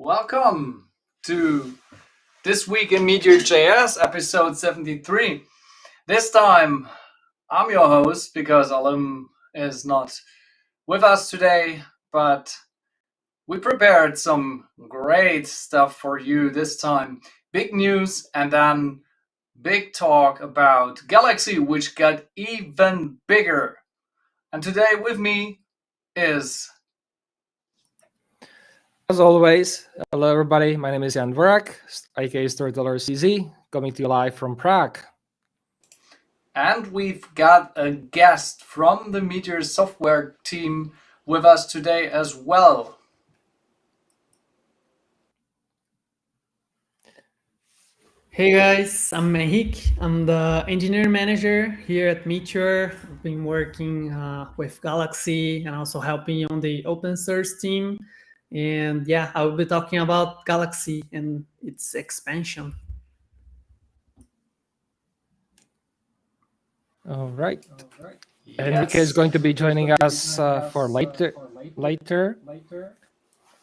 Welcome to This Week in MeteorJS, episode 73. This time, I'm your host because Alim is not with us today, but we prepared some great stuff for you this time. Big news and then big talk about Galaxy, which got even bigger. And today with me is... As always, hello everybody, my name is Dvorak, aka Storyteller CZ, coming to you live from Prague. And we've got a guest from the Meteor software team with us today as well. Hey guys, I'm Mehik. I'm the engineer manager here at Meteor. I've been working with Galaxy and also helping on the open source team. And yeah, I will be talking about Galaxy and its expansion. All right. Yes. Enrique is going to be joining us for later.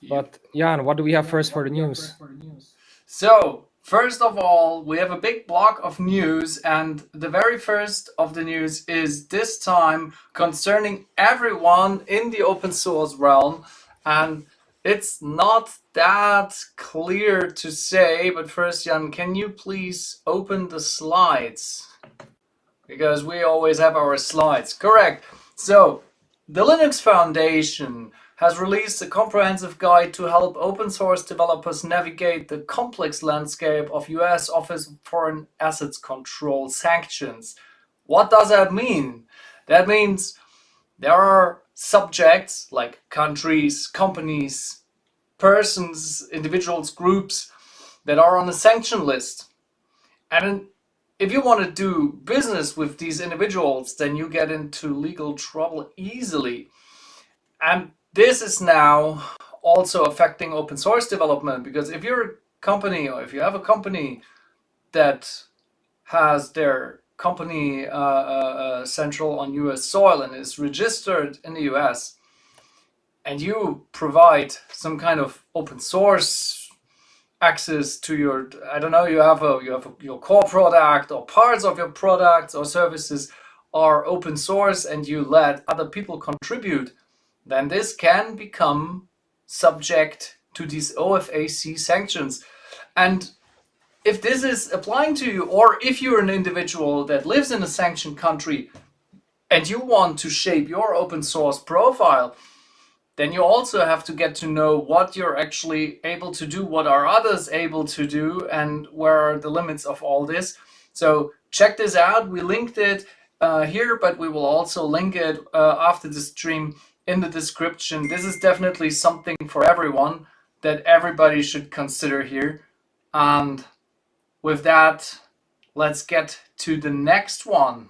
But Jan, what do we have first for the news? So, first of all, we have a big block of news, and the very first of the news is this time concerning everyone in the open source realm. And it's not that clear to say, but first, Jan, can you please open the slides? Because we always have our slides. Correct. So, the Linux Foundation has released a comprehensive guide to help open source developers navigate the complex landscape of US Office of Foreign Assets Control sanctions. What does that mean? That means there are subjects like countries, companies, persons, individuals, groups that are on a sanction list. And if you want to do business with these individuals, then you get into legal trouble easily. And this is now also affecting open source development, because if you're a company or if you have a company that has their company central on US soil and is registered in the US, and you provide some kind of open source access to your, I don't know, you have your core product or parts of your products or services are open source and you let other people contribute, then this can become subject to these OFAC sanctions. And if this is applying to you, or if you're an individual that lives in a sanctioned country and you want to shape your open source profile, then you also have to get to know what you're actually able to do, what are others able to do, and where are the limits of all this. So check this out. We linked it here, but we will also link it after the stream in the description. This is definitely something for everyone that everybody should consider here. And with that, let's get to the next one.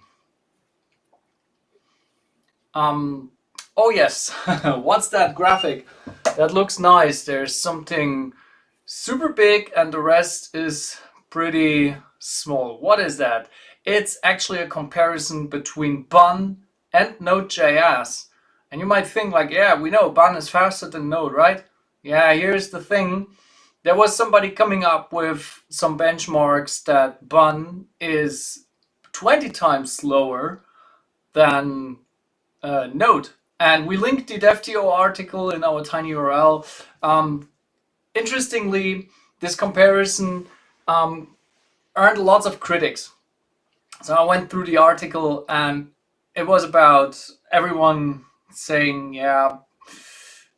Oh yes, what's that graphic? That looks nice. There's something super big and the rest is pretty small. What is that? It's actually a comparison between Bun and Node.js. And you might think like, yeah, we know Bun is faster than Node, right? Yeah, here's the thing. There was somebody coming up with some benchmarks that Bun is 20 times slower than Node. And we linked the DevTO article in our tiny URL. Interestingly, this comparison earned lots of critics. So I went through the article and it was about everyone saying, yeah,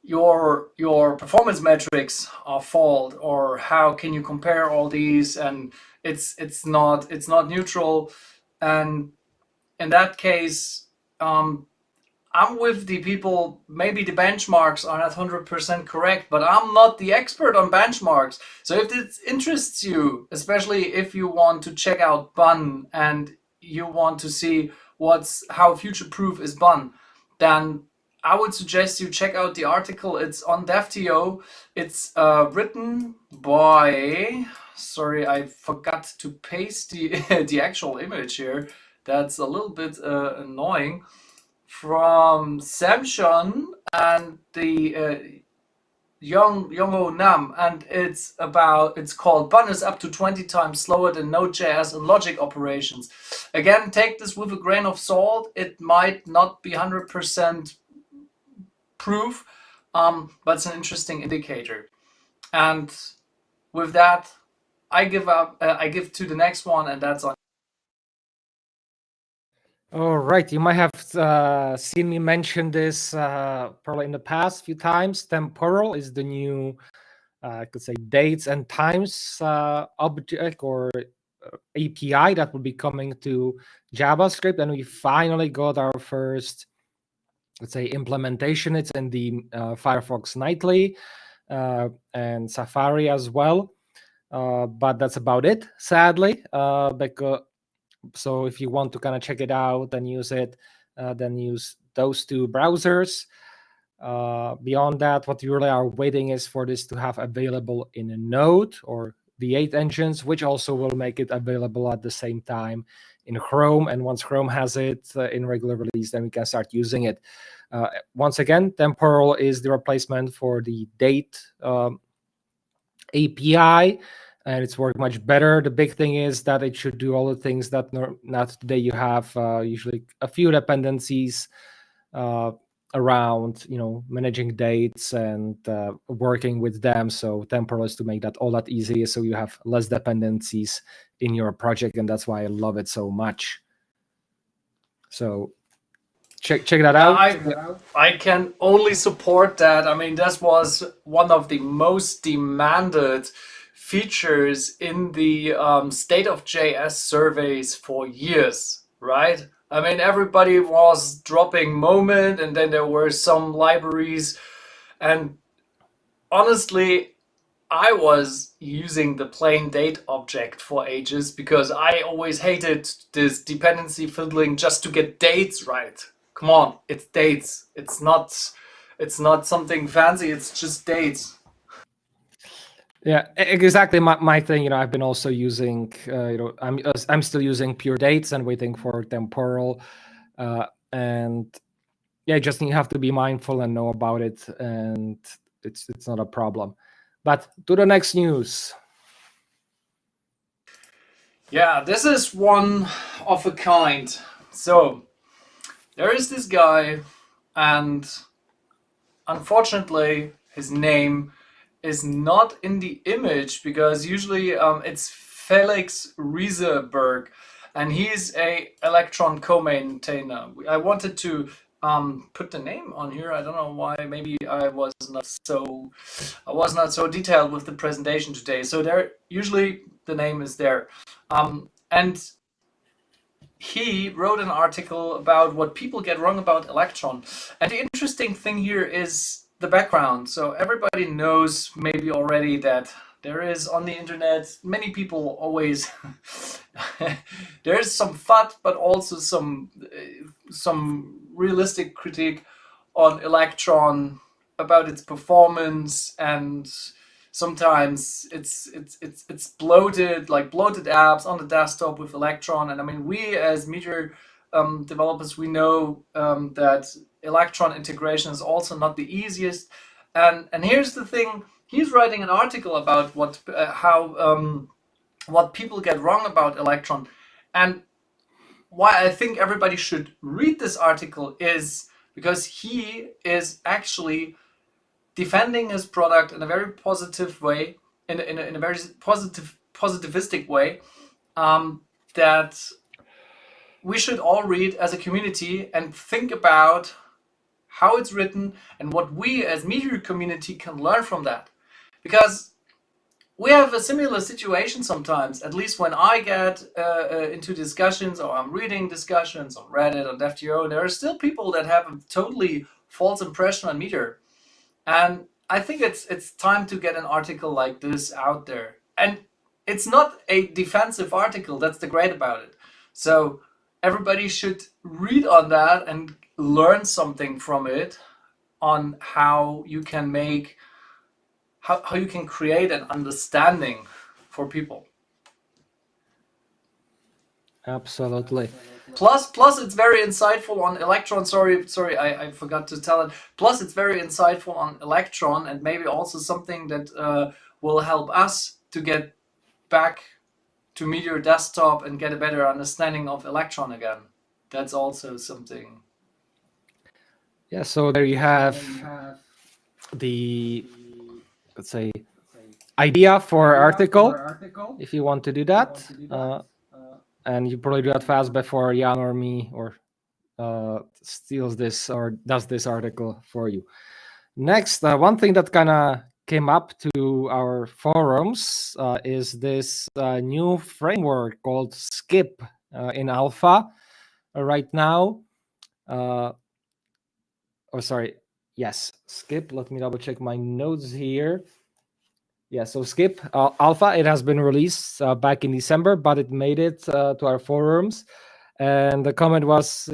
your performance metrics are fault, or how can you compare all these, and it's not neutral. And in that case, I'm with the people, maybe the benchmarks are not 100% correct, but I'm not the expert on benchmarks. So if this interests you, especially if you want to check out Bun and you want to see how future-proof is Bun, then I would suggest you check out the article. It's on DevTO. It's written by, sorry, I forgot to paste the actual image here. That's a little bit annoying. From Samson, and the Yongo Nam, and it's called Bun is up to 20 times slower than Node.js and logic operations. Again, take this with a grain of salt. It might not be 100% proof, but it's an interesting indicator. And with that, I give up. I give to the next one, and that's on. All right, you might have seen me mention this probably in the past few times. Temporal is the new, I could say, dates and times object or API that will be coming to JavaScript, and we finally got our first, let's say, implementation. It's in the Firefox Nightly and Safari as well, but that's about it, sadly. So if you want to kind of check it out and use it, then use those two browsers. Beyond that, what you really are waiting is for this to have available in a Node or V8 engines, which also will make it available at the same time in Chrome. And once Chrome has it in regular release, then we can start using it. Once again, Temporal is the replacement for the date API, and it's worked much better. The big thing is that it should do all the things that not today you have usually a few dependencies around, managing dates and working with them. So Temporal is to make that all that easy, so you have less dependencies in your project, and that's why I love it so much. So check that out. I can only support that. I mean, this was one of the most demanded features in the state of JS surveys for years, right? I mean, everybody was dropping Moment, and then there were some libraries, and honestly, I was using the plain date object for ages because I always hated this dependency fiddling just to get dates right. Come on, it's dates. It's not something fancy, it's just dates. Yeah, exactly my thing. I've been also using, I'm still using pure dates and waiting for Temporal, and yeah, just you have to be mindful and know about it, and it's not a problem. But to the next news. Yeah, this is one of a kind. So there is this guy, and unfortunately his name is not in the image because usually it's Felix Rieseberg, and he's a Electron co-maintainer. I wanted to put the name on here. I don't know why. Maybe I was not so detailed with the presentation today. So there, usually the name is there, and he wrote an article about what people get wrong about Electron. And the interesting thing here is the background. So everybody knows maybe already that there is on the internet, many people always, there's some FUD, but also some realistic critique on Electron about its performance, and sometimes it's bloated, like bloated apps on the desktop with Electron. And I mean, we as Meteor developers, we know that Electron integration is also not the easiest. And here's the thing: he's writing an article about what people get wrong about Electron, and why I think everybody should read this article is because he is actually defending his product in a very positive way, in a very positivistic way, that we should all read as a community and think about how it's written and what we as Meteor community can learn from that. Because we have a similar situation sometimes, at least when I get into discussions or I'm reading discussions on Reddit, on DevTO, there are still people that have a totally false impression on Meteor. And I think it's time to get an article like this out there. And it's not a defensive article, that's the great about it. So everybody should read on that and learn something from it on how you can make, how you can create an understanding for people. Absolutely. Plus, it's very insightful on Electron. Sorry, I forgot to tell it. Plus, it's very insightful on Electron, and maybe also something that will help us to get back to Meteor Desktop and get a better understanding of Electron again. That's also something. Yeah, so there you have the, let's say, idea for article, if you want to do that. And you probably do that fast before Jan or me or steals this or does this article for you. Next, one thing that kind of came up to our forums is this new framework called Skip in alpha right now. Skip. Let me double check my notes here. Yeah, so Skip alpha, it has been released back in December, but it made it to our forums. And the comment was,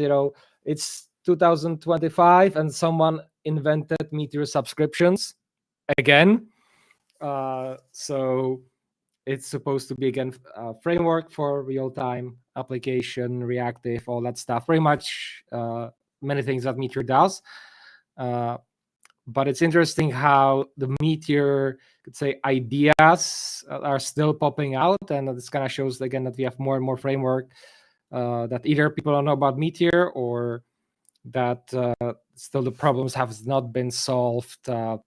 it's 2025 and someone invented Meteor subscriptions again. So it's supposed to be, again, a framework for real-time application, reactive, all that stuff. Pretty much many things that Meteor does. But it's interesting how the Meteor, could say, ideas are still popping out, and this kind of shows again that we have more and more framework that either people don't know about Meteor or that still the problems have not been solved to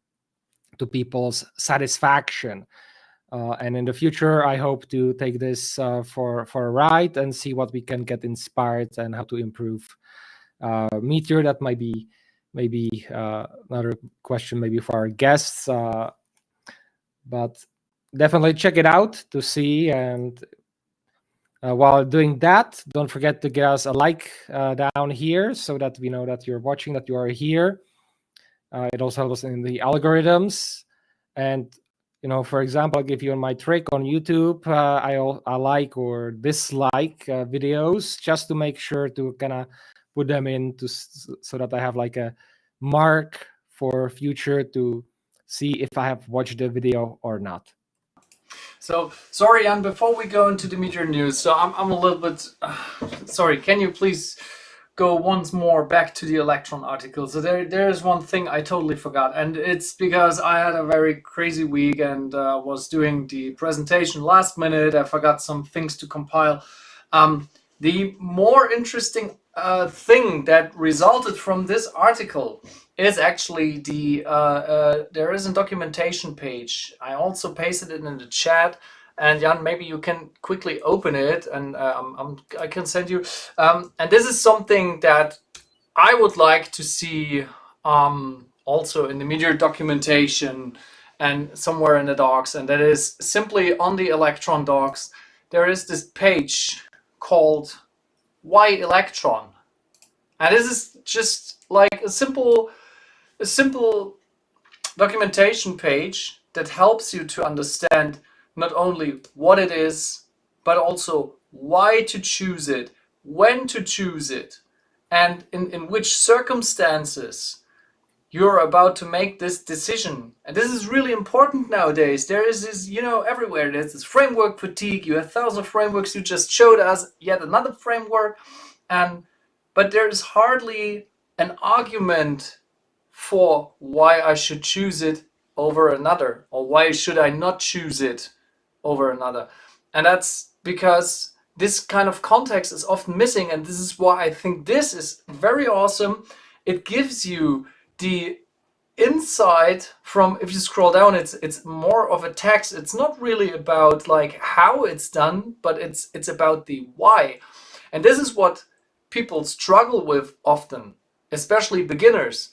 people's satisfaction. And in the future, I hope to take this for a ride and see what we can get inspired and how to improve Meteor. That might be maybe another question maybe for our guests, but definitely check it out to see. And while doing that, don't forget to give us a like down here so that we know that you're watching, that you are here. It also helps in the algorithms. And for example, I'll give you my trick on YouTube. I like or dislike videos just to make sure to kind of put them in so that I have like a mark for future to see if I have watched the video or not. So sorry, Jan, before we go into the Meteor news, so I'm a little bit sorry. Can you please go once more back to the Electron article? So there's one thing I totally forgot, and it's because I had a very crazy week and was doing the presentation last minute. I forgot some things to compile. The more interesting thing that resulted from this article is actually there is a documentation page. I also pasted it in the chat, and Jan, maybe you can quickly open it, and I can send you. And this is something that I would like to see also in the Meteor documentation and somewhere in the docs, and that is simply on the Electron docs. There is this page called Why Electron? And this is just like a simple documentation page that helps you to understand not only what it is, but also why to choose it, when to choose it, and in which circumstances you're about to make this decision. And this is really important nowadays. There is this, everywhere there's this framework fatigue. You have thousands of frameworks. You just showed us yet another framework, but there's hardly an argument for why I should choose it over another, or why should I not choose it over another. And that's because this kind of context is often missing, and this is why I think this is very awesome. It gives you the insight from, if you scroll down, it's more of a text. It's not really about like how it's done, but it's about the why. And this is what people struggle with often, especially beginners.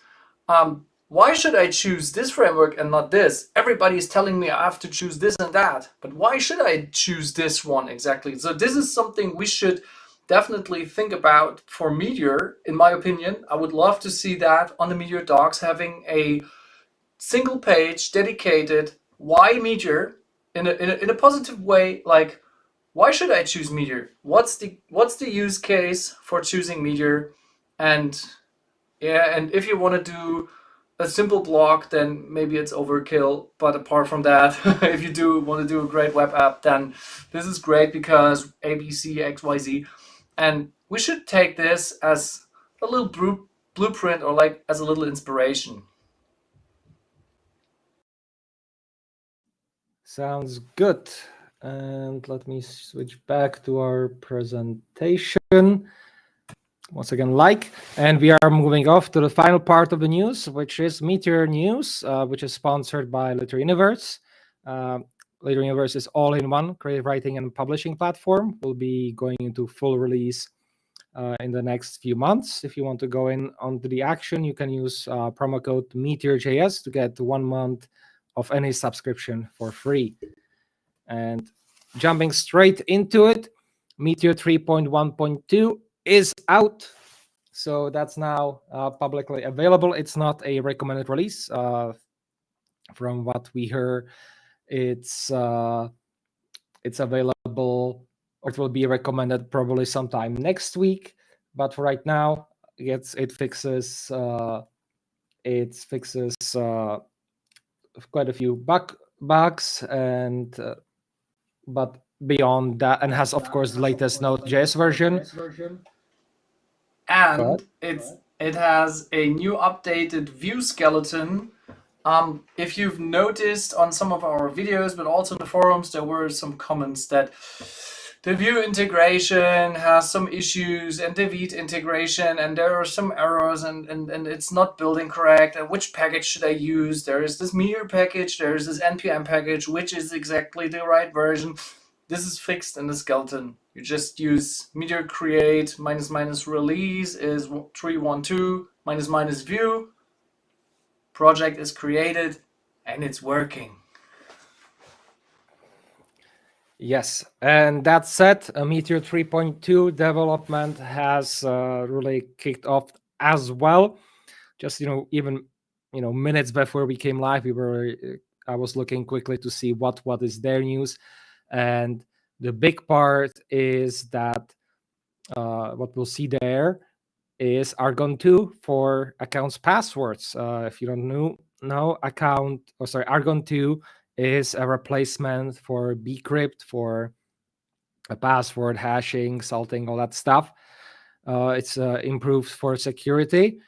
Why should I choose this framework and not this? Everybody is telling me I have to choose this and that, but why should I choose this one exactly? So this is something we should definitely think about for Meteor, in my opinion. I would love to see that on the Meteor docs, having a single page dedicated why Meteor in a positive way. Like, why should I choose Meteor? What's the use case for choosing Meteor? And yeah, and if you want to do a simple blog, then maybe it's overkill. But apart from that, if you do want to do a great web app, then this is great because ABC, XYZ. And we should take this as a little blueprint or like as a little inspiration. Sounds good. And let me switch back to our presentation. Once again, and we are moving off to the final part of the news, which is Meteor News, which is sponsored by Liter Universe. Liter Universe is all-in-one creative writing and publishing platform. Will be going into full release in the next few months. If you want to go in onto the action, you can use promo code MeteorJS to get 1 month of any subscription for free. And jumping straight into it, Meteor 3.1.2 is out. So that's now publicly available. It's not a recommended release. From what we heard, it's available, or it will be recommended probably sometime next week. But for right now, it fixes quite a few bugs, and but beyond that, and has of course the latest Node.js version. And it has a new updated view skeleton. If you've noticed on some of our videos, but also in the forums, there were some comments that the view integration has some issues, and the Vite integration, and there are some errors, and it's not building correct, and which package should I use? There is this Meteor package, there is this NPM package, which is exactly the right version. This is fixed in the skeleton. You just use Meteor create -- release is 312 -- view. Project is created and it's working. Yes, and that said, Meteor 3.2 development has really kicked off as well. Just even minutes before we came live, I was looking quickly to see what is their news, and the big part is that what we'll see there is Argon 2 for accounts passwords. If you don't know, Argon 2 is a replacement for bcrypt, for a password hashing, salting, all that stuff. It's improved for security,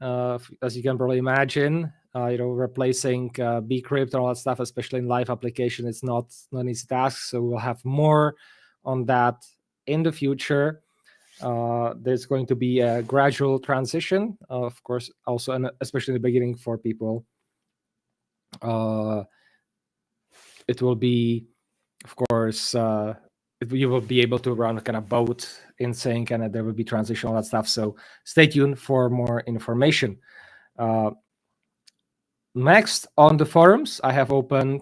as you can probably imagine. Replacing bcrypt and all that stuff, especially in live application, it's not an easy task. So we'll have more on that in the future. There's going to be a gradual transition, of course, also, and especially in the beginning for people. It will be, of course, you will be able to run kind of both in sync, and there will be transition, all that stuff. So stay tuned for more information. Next, on the forums, I have opened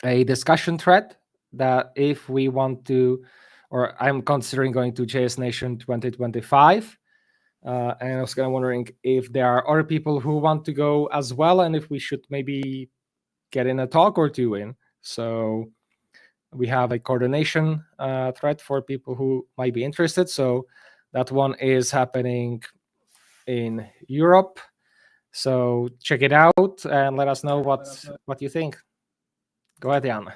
a discussion thread that if we want to, or I'm considering going to JS Nation 2025. And I was kind of wondering if there are other people who want to go as well, and if we should maybe get in a talk or two in. So we have a coordination thread for people who might be interested. So that one is happening in Europe. So check it out and let us know what you think. Go ahead, Jan.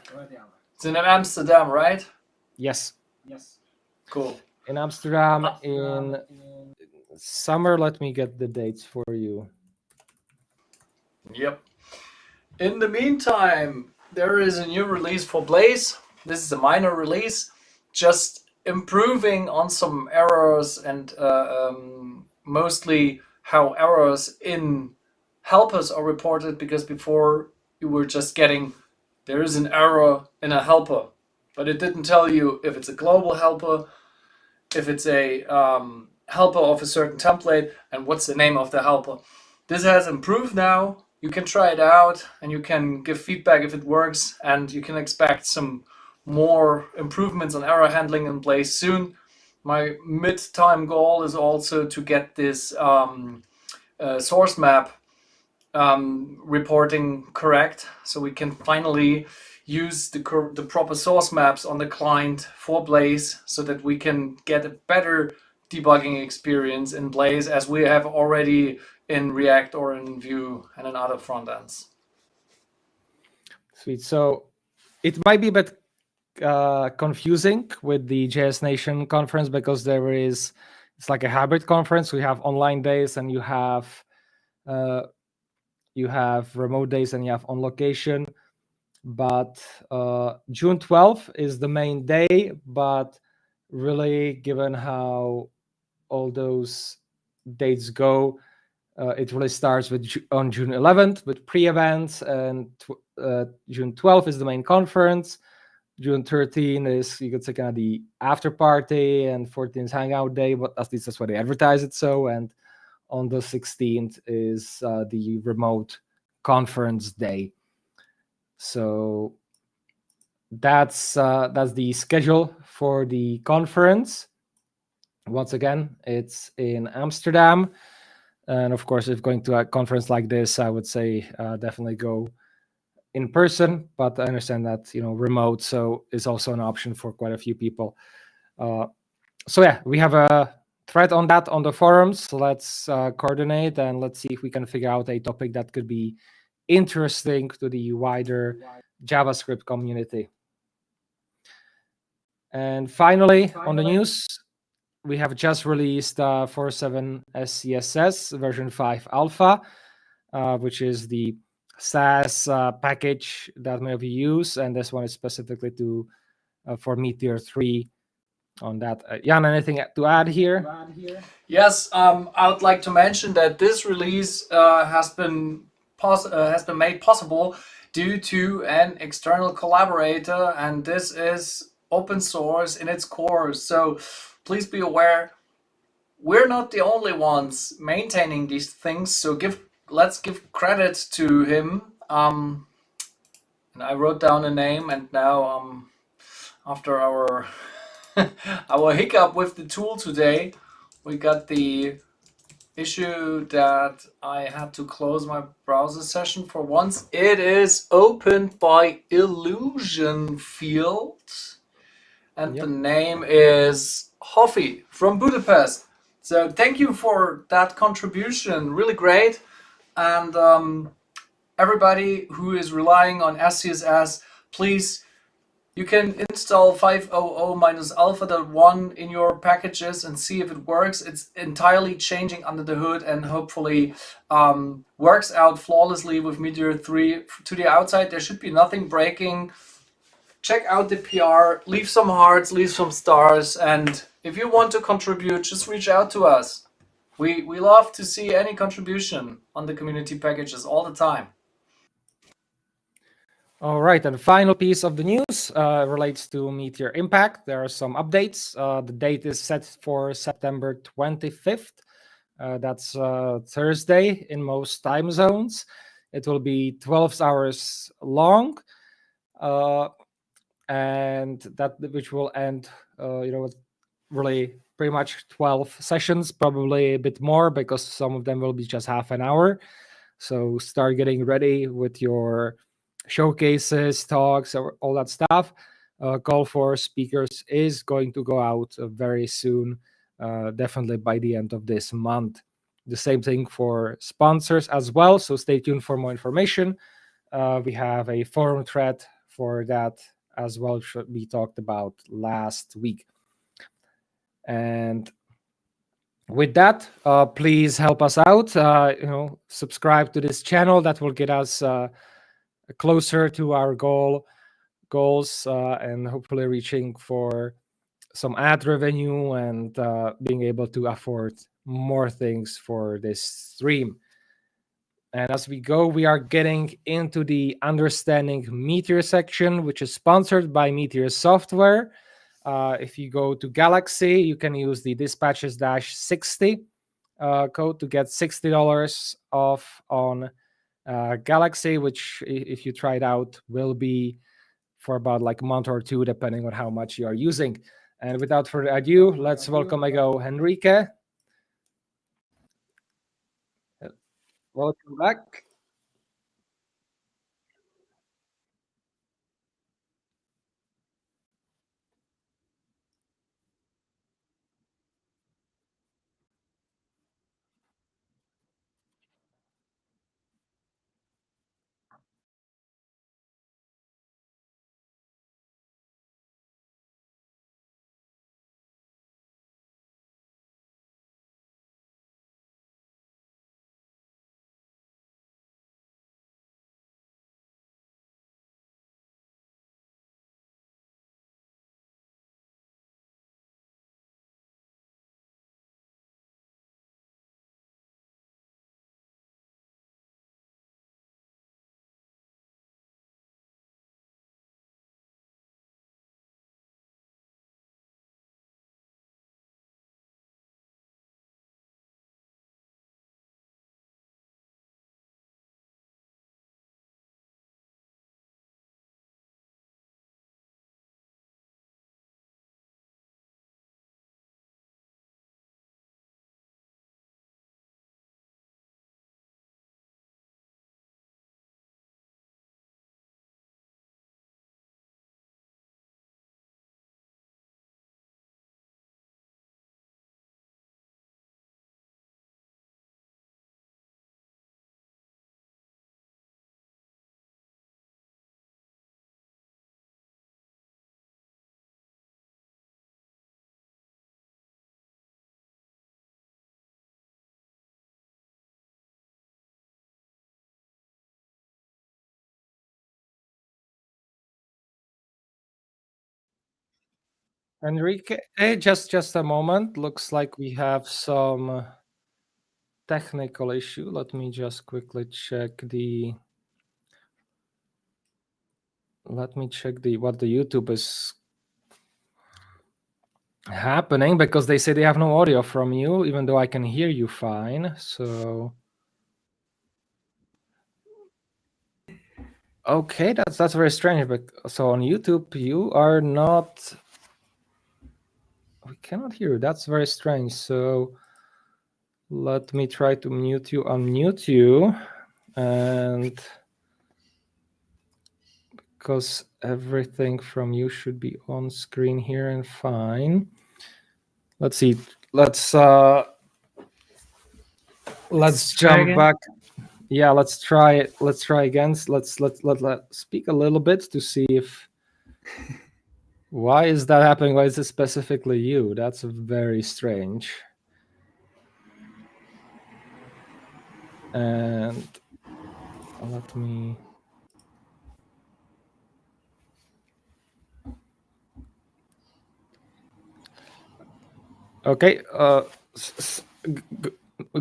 It's in Amsterdam, right? Yes. Cool. In Amsterdam in summer. Let me get the dates for you. Yep. In the meantime, there is a new release for Blaze. This is a minor release, just improving on some errors and mostly how errors in helpers are reported, because before you were just getting, there is an error in a helper, but it didn't tell you if it's a global helper, if it's a helper of a certain template, and what's the name of the helper. This has improved now. You can try it out and you can give feedback if it works, and you can expect some more improvements on error handling in Blaze soon. My mid-time goal is also to get this source map reporting correct, so we can finally use the proper source maps on the client for Blaze, so that we can get a better debugging experience in Blaze as we have already in React or in Vue and in other front ends. Sweet. So it might be a bit confusing with the JS Nation conference because it's like a hybrid conference. We have online days and you have remote days and you have on location. But June 12th is the main day. But really, given how all those dates go, it really starts on June 11th with pre-events, and June 12th is the main conference. June 13th is, you could say, kind of the after party, and 14th is hangout day, but at least that's why they advertise it so. And on the 16th is the remote conference day. So that's the schedule for the conference. Once again, it's in Amsterdam. And of course, if going to a conference like this, I would say definitely go in person. But I understand that remote is also an option for quite a few people. So yeah, we have a thread on that on the forums. Let's coordinate and let's see if we can figure out a topic that could be interesting to the wider JavaScript community. And finally, on the news, we have just released 4.7 SCSS version 5 alpha, which is the SaaS package that many of you use, and this one is specifically for Meteor 3 on that. Jan, anything to add here? Yes, I would like to mention that this release has been made possible due to an external collaborator, and this is open source in its core. So please be aware, we're not the only ones maintaining these things. So let's give credit to him. And I wrote down a name, and now after our our hiccup with the tool today, we got the issue that I had to close my browser session for once. It is opened by Illusion Field, and the name is Hoffi from Budapest. So thank you for that contribution, really great. And everybody who is relying on SCSS, please, you can install 5.00-alpha.1 in your packages and see if it works. It's entirely changing under the hood and hopefully works out flawlessly with Meteor 3 to the outside. There should be nothing breaking. Check out the PR, leave some hearts, leave some stars, and if you want to contribute, just reach out to us. We love to see any contribution on the community packages all the time. All right, and the final piece of the news relates to Meteor Impact. There are some updates. The date is set for September 25th. That's Thursday in most time zones. It will be 12 hours long, and which will end, with really pretty much 12 sessions, probably a bit more because some of them will be just half an hour. So start getting ready with your showcases, talks, all that stuff. Call for speakers is going to go out very soon, definitely by the end of this month. The same thing for sponsors as well, so stay tuned for more information. We have a forum thread for that as well, which we talked about last week. And with that, please help us out. Subscribe to this channel. That will get us closer to our goals and hopefully reaching for some ad revenue and being able to afford more things for this stream. And as we go, we are getting into the Understanding Meteor section, which is sponsored by Meteor Software. If you go to Galaxy, you can use the dispatches-60 code to get $60 off on Galaxy, which if you try it out will be for about like a month or two, depending on how much you are using. And without further ado, let's welcome Henrique. Welcome back. Enrique, just a moment. Looks like we have some technical issue. Let me just quickly check what the YouTube is happening, because they say they have no audio from you, even though I can hear you fine. So okay, that's very strange. But so on YouTube, you are not. We cannot hear you. That's very strange. So let me try to unmute you, and because everything from you should be on screen here and fine. Let's see. Let's jump again. back. Yeah, let's try it. Let's try again. Let's speak a little bit to see if why is that happening? Why is it specifically you? That's very strange. And let me. Okay.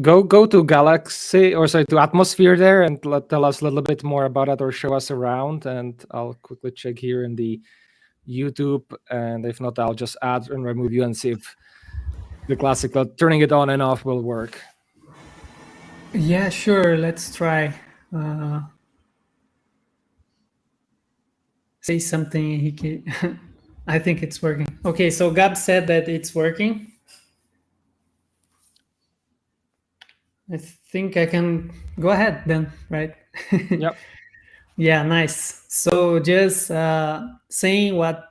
Go to Galaxy, or sorry, to Atmosphere there, and tell us a little bit more about it, or show us around. And I'll quickly check here in the YouTube, and if not, I'll just add and remove you and see if the classical turning it on and off will work. Yeah, sure. Let's try. Say something. He can. I think it's working. Okay, so Gab said that it's working. I think I can go ahead then, right? Yep. Yeah, nice. So just saying what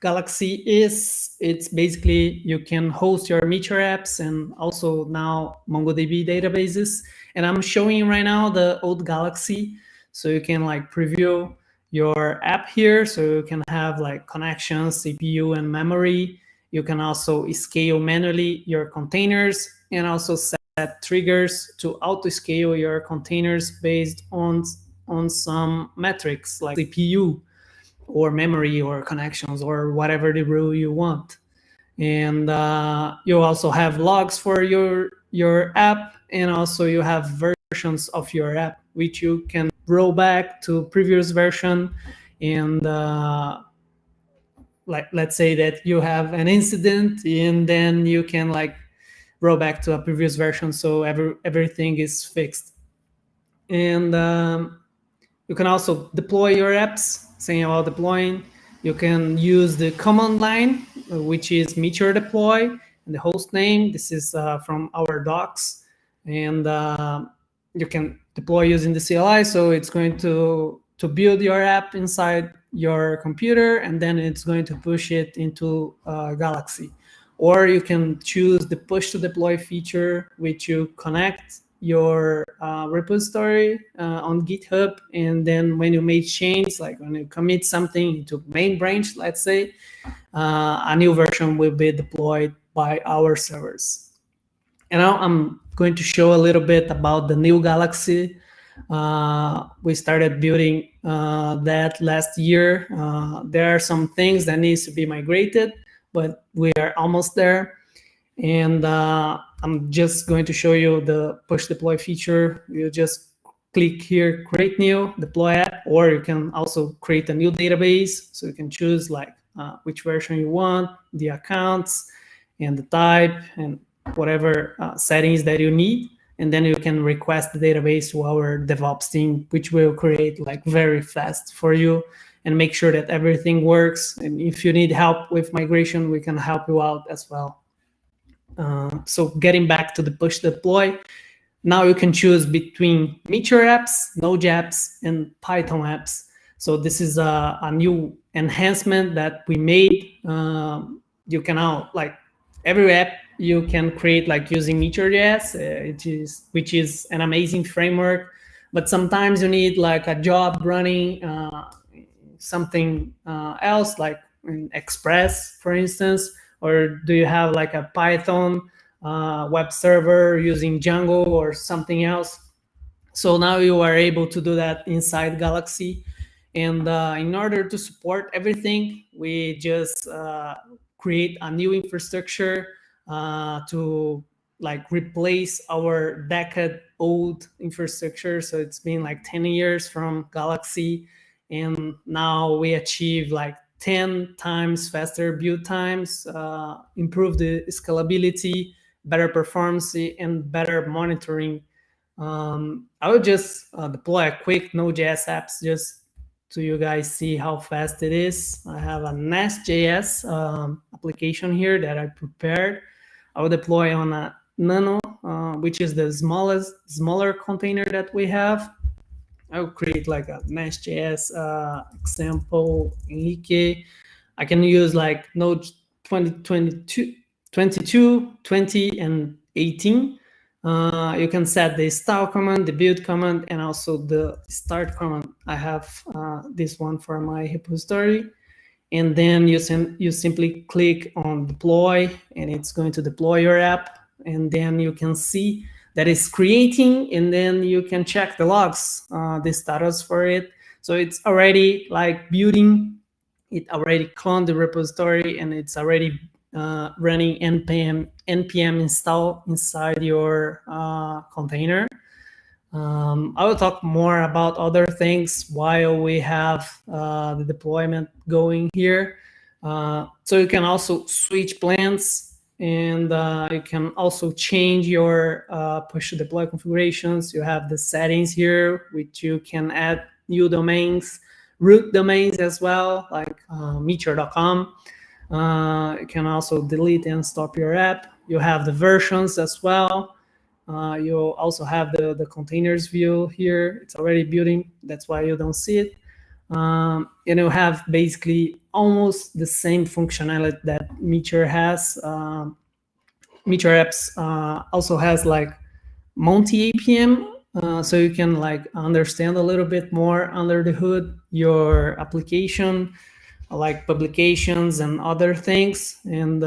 Galaxy is, it's basically you can host your Meteor apps and also now MongoDB databases. And I'm showing you right now the old Galaxy. So you can like preview your app here. So you can have like connections, CPU and memory. You can also scale manually your containers and also set triggers to auto scale your containers based on some metrics like CPU or memory or connections or whatever the rule you want. And you also have logs for your app, and also you have versions of your app which you can roll back to previous version. And like let's say that you have an incident, and then you can like roll back to a previous version, so everything is fixed. And you can also deploy your apps. Saying about deploying, you can use the command line, which is Meteor deploy, and the host name. This is from our docs, and you can deploy using the CLI. So it's going to build your app inside your computer, and then it's going to push it into Galaxy. Or you can choose the push to deploy feature, which you connect your repository on GitHub, and then when you make change, like when you commit something into main branch, let's say, a new version will be deployed by our servers. And now I'm going to show a little bit about the new Galaxy. We started building that last year. There are some things that needs to be migrated, but we are almost there. And I'm just going to show you the push deploy feature. You just click here, create new, deploy app, or you can also create a new database. So you can choose like which version you want, the accounts and the type and whatever settings that you need. And then you can request the database to our DevOps team, which will create like very fast for you and make sure that everything works. And if you need help with migration, we can help you out as well. So getting back to the push deploy, now you can choose between Meteor apps, Node apps, and Python apps. So this is a new enhancement that we made. You can now, like every app you can create like using MeteorJS, which is an amazing framework. But sometimes you need like a job running something else, like in Express, for instance. Or do you have like a Python web server using Django or something else? So now you are able to do that inside Galaxy. And in order to support everything, we just create a new infrastructure to like replace our decade-old infrastructure. So it's been like 10 years from Galaxy, and now we achieve like 10 times faster build times, improve the scalability, better performance, and better monitoring. I would just deploy a quick Node.js apps just to you guys see how fast it is. I have a Nest.js application here that I prepared. I will deploy on a Nano, which is the smaller container that we have. I will create like a Nest.js example, Enrique. I can use like Node 2022, 22, 20, and 18. You can set the style command, the build command, and also the start command. I have this one for my repository. And then you simply click on deploy, and it's going to deploy your app. And then you can see that it's creating, and then you can check the logs, the status for it. So it's already like building. It already cloned the repository, and it's already running npm install inside your container. I will talk more about other things while we have the deployment going here. So you can also switch plans, and you can also change your push to deploy configurations. You have the settings here, which you can add new domains, root domains as well, like Meteor.com. You can also delete and stop your app. You have the versions as well. You also have the containers view here. It's already building. That's why you don't see it. And you have basically almost the same functionality that Meteor has. Meteor apps also has like multi-APM, so you can like understand a little bit more under the hood your application, like publications and other things. And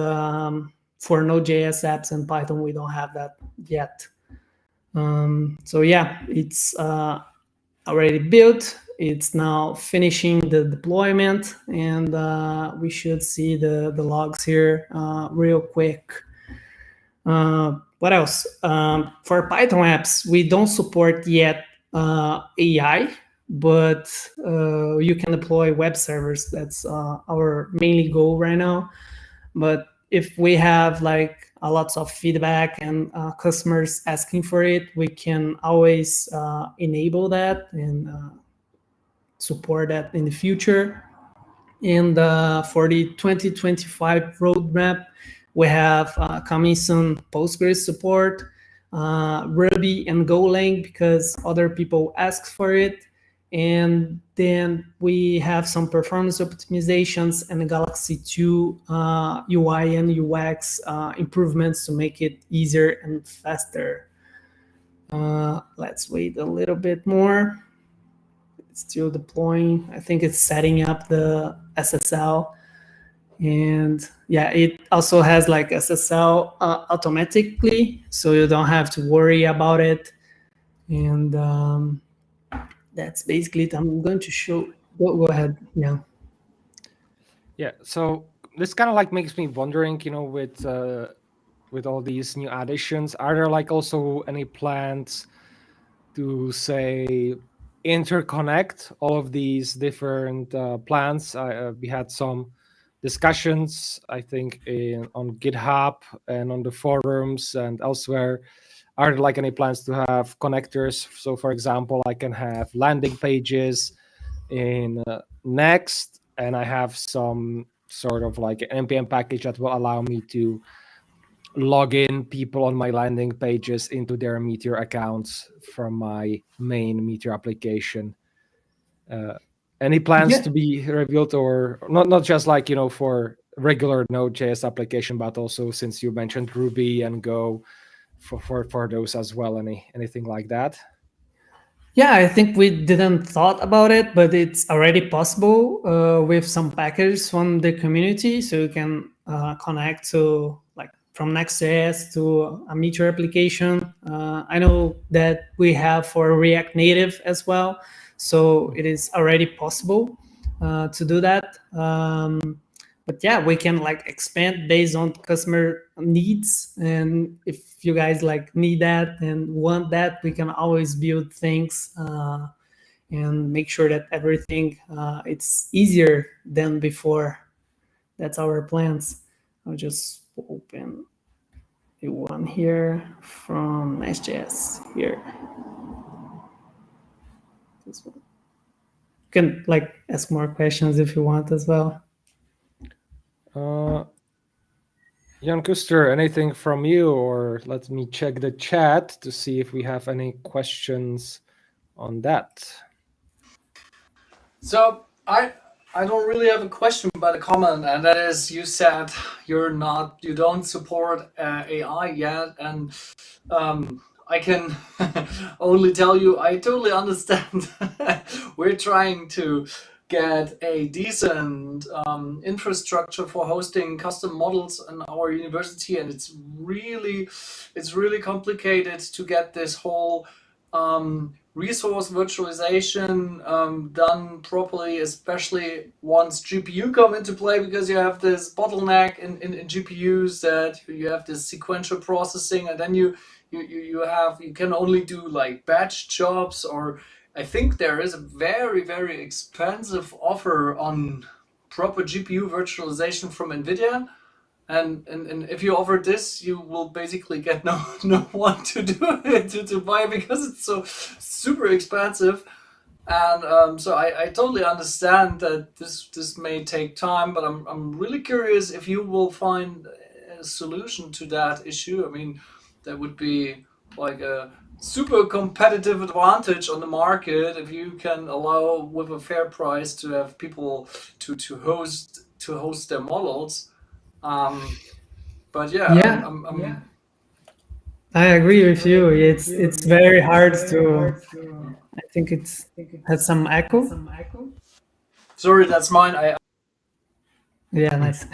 for Node.js apps and Python, we don't have that yet. So yeah, it's already built. It's now finishing the deployment, and we should see the logs here real quick. What else? For Python apps, we don't support yet AI, but you can deploy web servers. That's our mainly goal right now. But if we have like lots of feedback and customers asking for it, we can always enable that and support that in the future. And for the 2025 roadmap, we have coming soon Postgres support, Ruby and Golang, because other people ask for it. And then we have some performance optimizations and Galaxy 2 UI and UX improvements to make it easier and faster. Let's wait a little bit more. It's still deploying. I think it's setting up the SSL. And yeah, it also has like SSL automatically, so you don't have to worry about it. And that's basically it. I'm going to show. Go ahead. Yeah. Yeah. So this kind of like makes me wondering, with all these new additions, are there like also any plans to say interconnect all of these different plans? We had some discussions, I think, on GitHub and on the forums and elsewhere. Are there like any plans to have connectors? So, for example, I can have landing pages in Next, and I have some sort of like an npm package that will allow me to log in people on my landing pages into their Meteor accounts from my main Meteor application. Any plans to be revealed, or not just like, for regular Node.js application, but also, since you mentioned Ruby and Go, for those as well? Anything like that? Yeah, I think we didn't thought about it, but it's already possible with some packages from the community. So you can connect to like from Next.js to a Meteor application. I know that we have for React Native as well. So it is already possible to do that. but yeah, we can like expand based on customer needs. And if you guys like need that and want that, we can always build things and make sure that everything it's easier than before. That's our plans. I'll just open the one here from Nest.js here. This one. You can like ask more questions if you want as well. Jan Küster, anything from you, or let me check the chat to see if we have any questions on that. So I don't really have a question, but a comment, and that is, you said you don't support AI yet, and I can only tell you I totally understand. We're trying to get a decent infrastructure for hosting custom models in our university, and it's really complicated to get this whole resource virtualization done properly, especially once GPU come into play, because you have this bottleneck in GPUs, that you have this sequential processing, and then you can only do like batch jobs, or I think there is a very expensive offer on proper GPU virtualization from NVIDIA. And if you offer this, you will basically get no one to do it, to buy, because it's so super expensive. And so I totally understand that this may take time, but I'm really curious if you will find a solution to that issue. I mean, that would be like a super competitive advantage on the market if you can allow with a fair price to have people to host their models. But yeah, Yeah. I agree with you. It's very hard to. I think it's has some echo. Sorry, that's mine. Yeah, nice.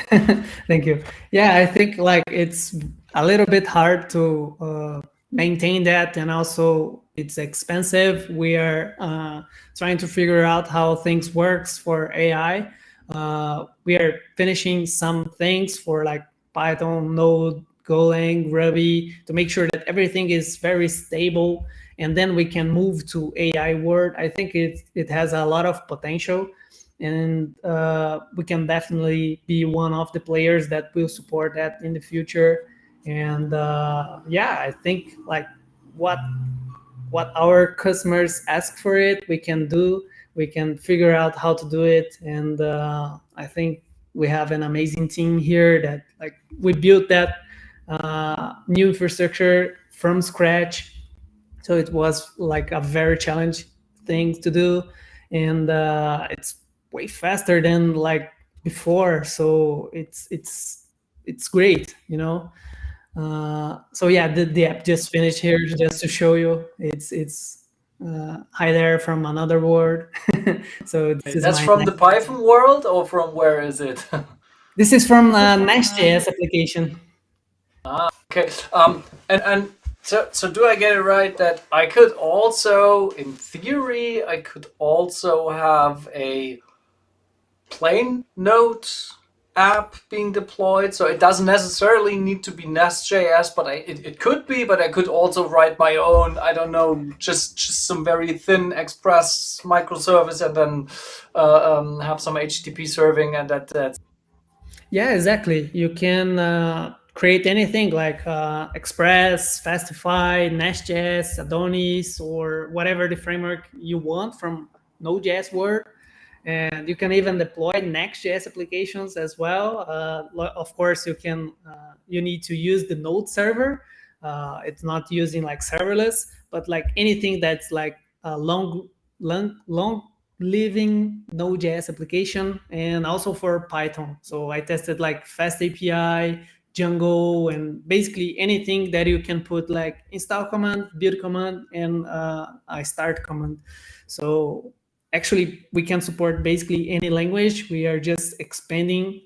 Thank you. Yeah, I think like it's a little bit hard to maintain that, and also it's expensive. We are trying to figure out how things works for AI. We are finishing some things for like Python, Node, Golang, Ruby, to make sure that everything is very stable, and then we can move to AI world. I think it has a lot of potential, and we can definitely be one of the players that will support that in the future. And yeah, I think like what our customers ask for it, we can do. We can figure out how to do it, and I think we have an amazing team here that like we built that new infrastructure from scratch. So it was like a very challenging thing to do, and it's way faster than like before. So it's great, you know. So yeah, the app just finished here just to show you. It's hi there from another world. So this is That's my from the Python world, or from where is it? This is from Nest.js application. Okay. And so do I get it right that I could also, in theory, I could also have a plain Node app being deployed, so it doesn't necessarily need to be Nest.js, but it could be, but I could also write my own, I don't know, just some very thin Express microservice, and then have some HTTP serving, and that's. Yeah, exactly. You can create anything like Express, Fastify, Nest.js, Adonis, or whatever the framework you want from Node.js world. And you can even deploy Next.js applications as well. Of course, you need to use the Node server. It's not using like serverless, but like anything that's like a long living Node.js application, and also for Python. So I tested like Fast API, Django, and basically anything that you can put like install command, build command, and I start command. So actually, we can support basically any language. We are just expanding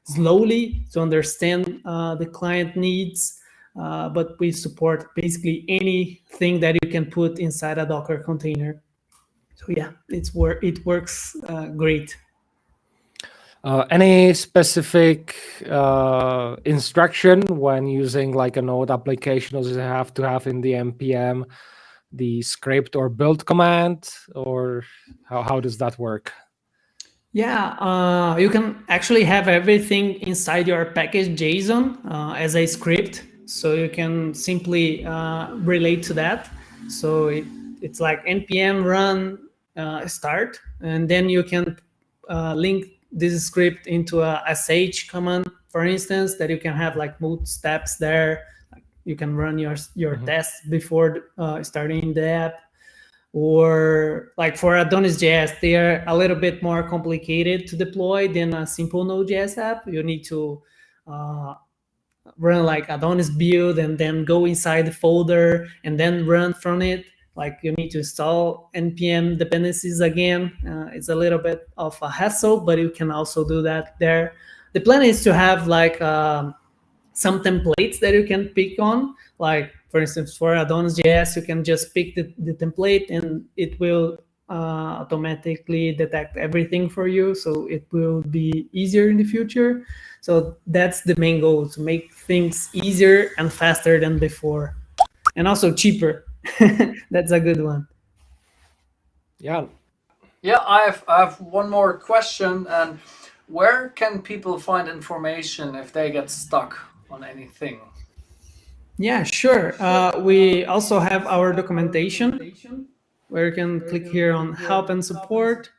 slowly to understand the client needs, but we support basically anything that you can put inside a Docker container. So yeah, it works great. Any specific instruction when using like a node application? Does it have to have in the npm the script or build command, or how does that work? Yeah, you can actually have everything inside your package JSON as a script. So you can simply relate to that. So it's like npm run start, and then you can link this script into a sh command, for instance, that you can have like multiple steps there. You can run your tests before starting the app. Or like for Adonis.js, they are a little bit more complicated to deploy than a simple Node.js app. You need to run like Adonis build and then go inside the folder and then run from it. Like you need to install npm dependencies again. It's a little bit of a hassle, but you can also do that there. The plan is to have like some templates that you can pick on. Like for instance, for Adonis.js, you can just pick the template and it will automatically detect everything for you. So it will be easier in the future. So that's the main goal, to make things easier and faster than before. And also cheaper. That's a good one. Yeah. Yeah, I have one more question. And where can people find information if they get stuck on anything? Yeah, sure. We also have our documentation, where you can click here on help and support.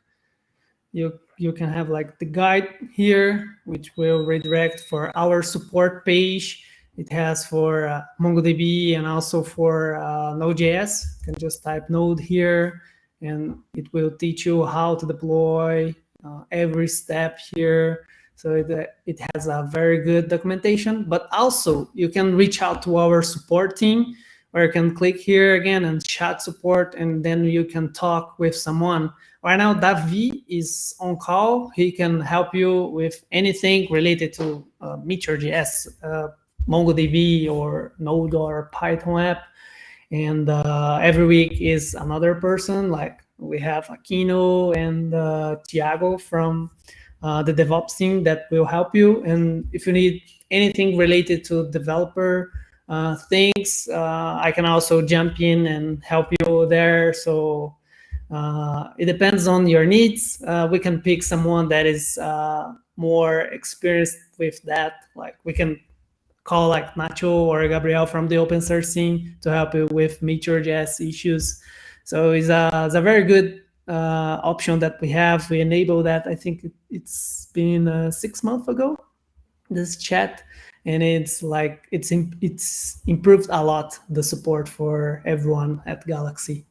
You can have like the guide here, which will redirect for our support page. It has for MongoDB and also for Node.js. You can just type Node here, and it will teach you how to deploy every step here. So it has a very good documentation, but also you can reach out to our support team, where you can click here again and chat support, and then you can talk with someone. Right now, Davi is on call. He can help you with anything related to MeteorJS, MongoDB, or Node or Python app. And every week is another person. Like we have Aquino and Thiago from the DevOps team that will help you. And if you need anything related to developer things, I can also jump in and help you there. So it depends on your needs. We can pick someone that is more experienced with that. Like we can call like Nacho or Gabriel from the open source team to help you with MeteorJS issues. So it's a very good option that we have. We enable that. I think it's been 6 months ago, this chat, and it's like it's improved a lot, the support for everyone at Galaxy.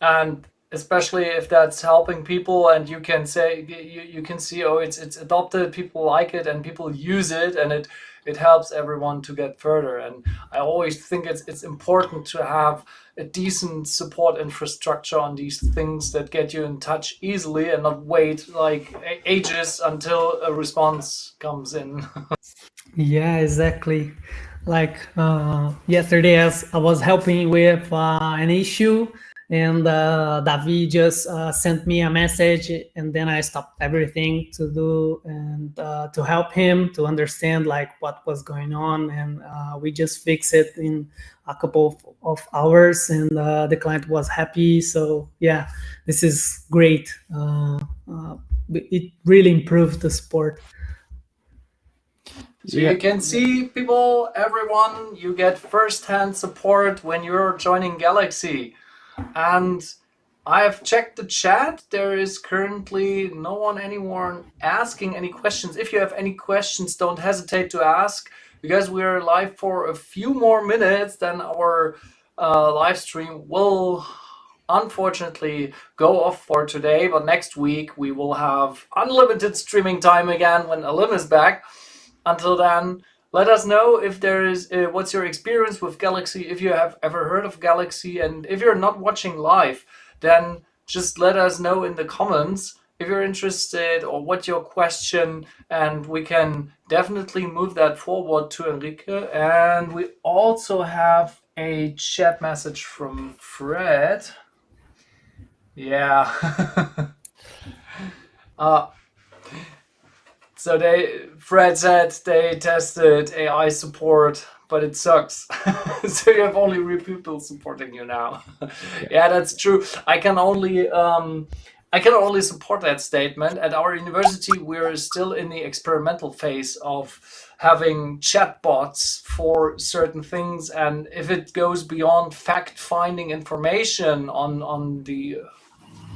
And especially if that's helping people, and you can say you can see, oh, it's adopted, people like it, and people use it, and it helps everyone to get further. And I always think it's important to have a decent support infrastructure on these things that get you in touch easily, and not wait like ages until a response comes in. Yeah, exactly. Like yesterday, as I was helping with an issue, and Davi just sent me a message, and then I stopped everything to do and to help him to understand like what was going on, and we just fixed it in a couple of hours, and the client was happy. So yeah, this is great. It really improved the support. So you can see, people, everyone, you get first-hand support when you're joining Galaxy. And I have checked the chat. There is currently no one anymore asking any questions. If you have any questions, don't hesitate to ask, because we're live for a few more minutes. Then our live stream will unfortunately go off for today. But next week we will have unlimited streaming time again when Alim is back. Until then, let us know if there is what's your experience with Galaxy, if you have ever heard of Galaxy, and if you're not watching live, then just let us know in the comments if you're interested or what's your question, and we can definitely move that forward to Enrique. And we also have a chat message from Fred. Yeah. So Fred said they tested AI support, but it sucks. So you have only real people supporting you now. Yeah, that's true. I can only support that statement. At our university, we're still in the experimental phase of having chatbots for certain things, and if it goes beyond fact-finding information on the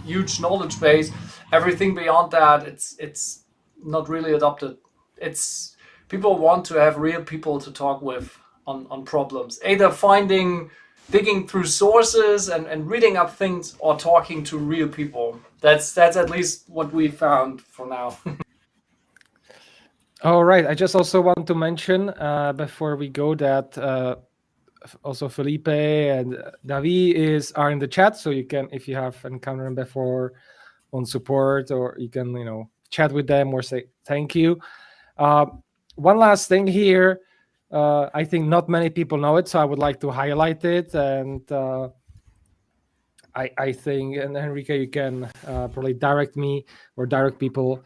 huge knowledge base, everything beyond that, it's not really adopted. It's people want to have real people to talk with on problems, either digging through sources and reading up things, or talking to real people. That's at least what we found for now. All right. I just also want to mention before we go that also Felipe and Davi are in the chat, so you can, if you have encountered them before on support, or you can chat with them or say thank you. One last thing here. I think not many people know it, so I would like to highlight it. And I think, and Enrique, you can probably direct me or direct people.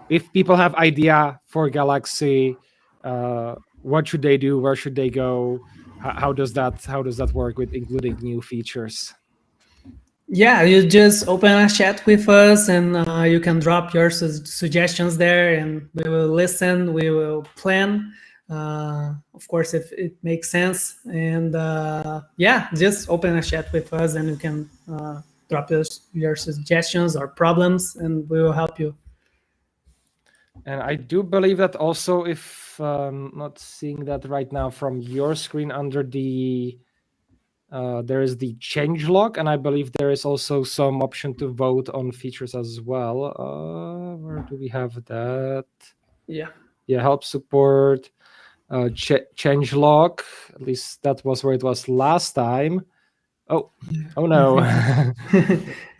If people have idea for Galaxy, what should they do? Where should they go? How does that work with including new features? Yeah, you just open a chat with us, and you can drop your suggestions there, and we will listen. We will plan, of course, if it makes sense. And yeah, just open a chat with us, and you can drop your suggestions or problems, and we will help you. And I do believe that also, if not seeing that right now from your screen, under the there is the change log, and I believe there is also some option to vote on features as well. Where do we have that? Yeah, help support, change log. At least that was where it was last time. Oh no. yeah,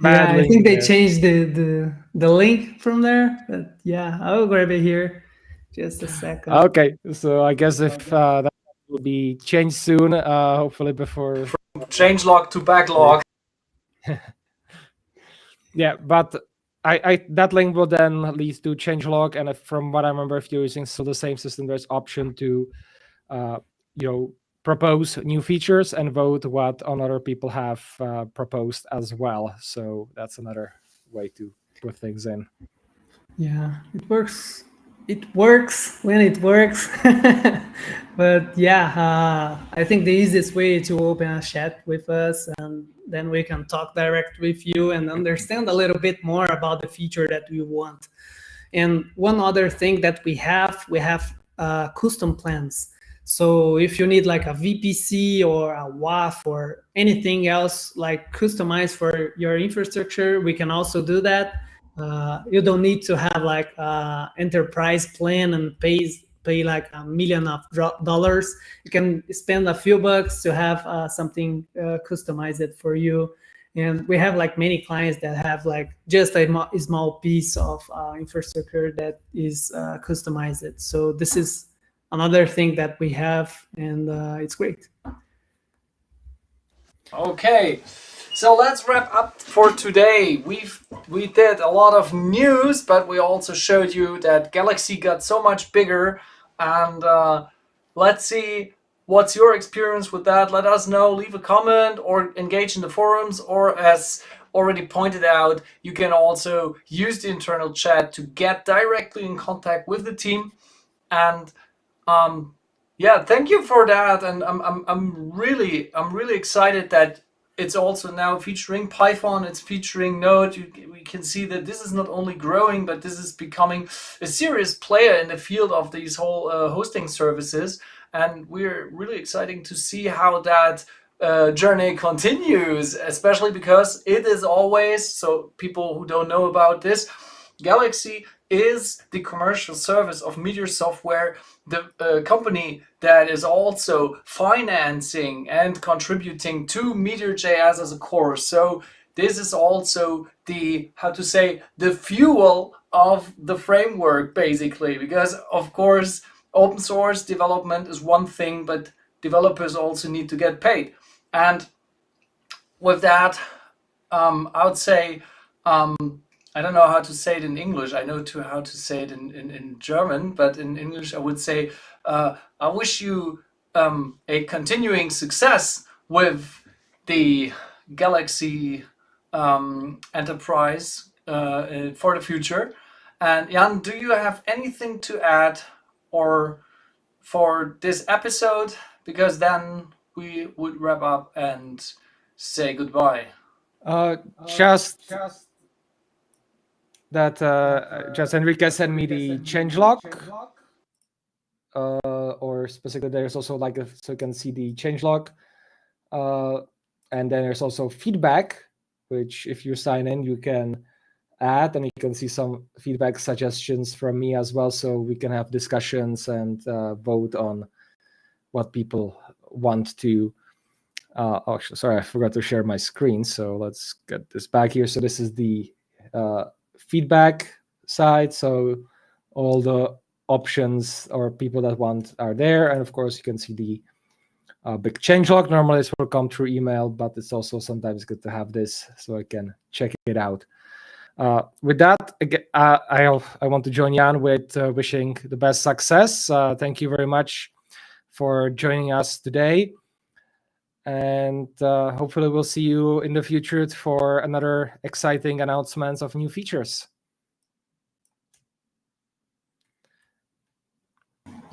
I think they changed the link from there, but yeah, I will grab it here. Just a second. Okay, so I guess if that will be changed soon, hopefully before changelog to backlog. Yeah, but I that link will then lead to changelog, and from what I remember, if you're using still the same system, there's option to propose new features and vote what other people have proposed as well. So that's another way to put things in. Yeah, it works. It works when it works. But yeah, I think the easiest way to open a chat with us, and then we can talk direct with you and understand a little bit more about the feature that we want. And one other thing that we have custom plans. So if you need like a VPC or a WAF or anything else like customized for your infrastructure, we can also do that. You don't need to have like enterprise plan and pay like $1 million. You can spend a few bucks to have something customized for you. And we have like many clients that have like just a small piece of infrastructure that is customized. So this is another thing that we have, and it's great. Okay, so let's wrap up for today. We did a lot of news, but we also showed you that Galaxy got so much bigger, and let's see what's your experience with that. Let us know, leave a comment or engage in the forums, or as already pointed out, you can also use the internal chat to get directly in contact with the team. And yeah, thank you for that, and I'm really excited that it's also now featuring Python, it's featuring Node. We can see that this is not only growing, but this is becoming a serious player in the field of these whole hosting services, and we're really excited to see how that journey continues, especially because it is always, so people who don't know about this, Galaxy is the commercial service of Meteor Software, the company that is also financing and contributing to MeteorJS as a core. So this is also the, how to say, the fuel of the framework, basically, because of course open source development is one thing, but developers also need to get paid. And with that, I would say, I don't know how to say it in English. I know how to say it in German, but in English I would say, I wish you a continuing success with the Galaxy enterprise for the future. And Jan, do you have anything to add or for this episode? Because then we would wrap up and say goodbye. Just that just Enrique sent me the changelog, or specifically there's also like so you can see the changelog, and then there's also feedback, which if you sign in you can add, and you can see some feedback suggestions from me as well, so we can have discussions and vote on what people want to. Oh, sorry, I forgot to share my screen. So let's get this back here. So this is the feedback side. So all the options or people that want are there. And of course, you can see the big changelog. Normally this will come through email, but it's also sometimes good to have this so I can check it out. With that, again, I want to join Jan with wishing the best success. Thank you very much for joining us today. And hopefully we'll see you in the future for another exciting announcements of new features.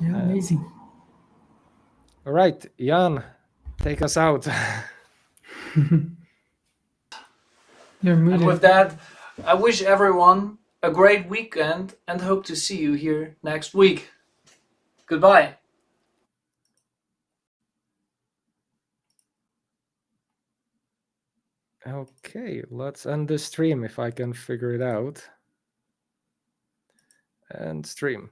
Yeah, amazing. All right, Jan, take us out. You're muted. And with that, I wish everyone a great weekend and hope to see you here next week. Goodbye. Okay, let's end the stream if I can figure it out. And stream.